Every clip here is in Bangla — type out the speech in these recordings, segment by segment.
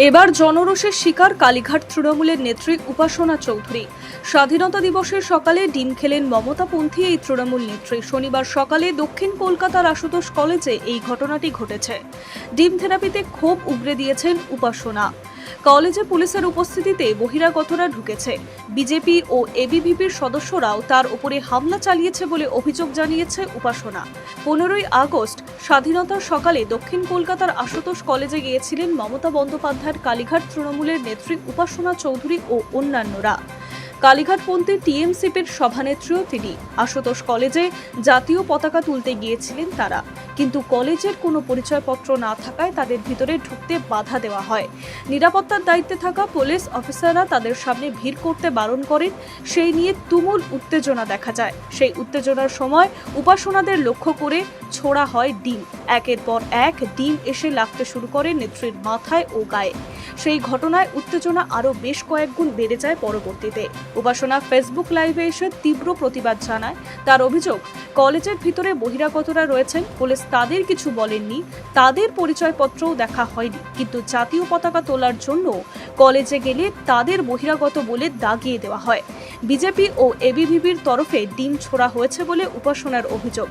এবার জনরোষের শিকার কালীঘাট তৃণমূলের নেত্রী উপাসনা চৌধুরী। স্বাধীনতা দিবসের সকালে ডিম খেলেন মমতাপন্থী এই তৃণমূল নেত্রী। শনিবার সকালে দক্ষিণ কলকাতার আশুতোষ কলেজে এই ঘটনাটি ঘটেছে। ডিম থেরাপিতে ক্ষোভ উগরে দিয়েছেন উপাসনা। কলেজে পুলিশের উপস্থিতিতে বহিরাগতরা ঢুকেছে। বিজেপি ও এবিভিপির সদস্যরাও তার উপরে হামলা চালিয়েছে বলে অভিযোগ জানিয়েছে উপাসনা। 15ই আগস্ট স্বাধীনতার সকালে দক্ষিণ কলকাতার আশুতোষ কলেজে গিয়েছিলেন মমতা বন্দ্যোপাধ্যায়ের কালীঘাট তৃণমূলের নেত্রী উপাসনা চৌধুরী ও অন্যান্যরা। কালীঘাটপন্থী টিএমসিপির সভানেত্রীও তিনি। আশুতোষ কলেজে জাতীয় পতাকা তুলতে গিয়েছিলেন তারা, কিন্তু কলেজের কোনো পরিচয়পত্র না থাকায় তাদের ভিতরে ঢুকতে বাধা দেওয়া হয়। নিরাপত্তার দায়িত্বে থাকা পুলিশ অফিসাররা তাদের সামনে ভিড় করতে বারণ করেন। সেই নিয়ে তুমুল উত্তেজনা দেখা যায়। সেই উত্তেজনার সময় উপাসনাদের লক্ষ্য করে ছোড়া হয় ডিম। একের পর এক ডিম এসে লাগতে শুরু করে নেত্রীর মাথায় ও গায়ে। সেই ঘটনায় উত্তেজনা আরও বেশ কয়েক গুণ বেড়ে যায় পরবর্তীতে। উপাসনা ফেসবুক লাইভে এসে তীব্র প্রতিবাদ জানায়। তার অভিযোগ, কলেজের ভিতরে বহিরাগতরা রয়েছেন, পুলিশ তাদের কিছু বলেননি, তাদের পরিচয়পত্রও দেখা হয়নি, কিন্তু জাতীয় পতাকা তোলার জন্য কলেজে গেলে তাদের বহিরাগত বলে দাগিয়ে দেওয়া হয়। বিজেপি ও এবিভিপির তরফে ডিম ছোড়া হয়েছে বলে উপাসনার অভিযোগ।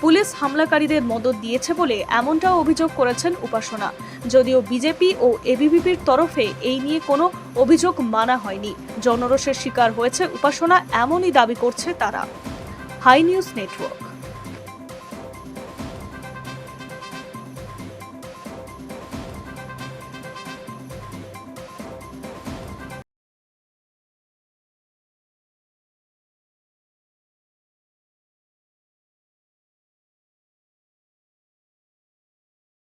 পুলিশ হামলাকারীদের মদদ দিয়েছে বলে এমনটাও অভিযোগ করেছেন উপাসনা। যদিও বিজেপি ও এবিভিপির তরফে এই নিয়ে কোনো অভিযোগ মানা হয়নি। জনরোষের শিকার হয়েছে উপাসনা, এমনই দাবি করছে তারা। High news network.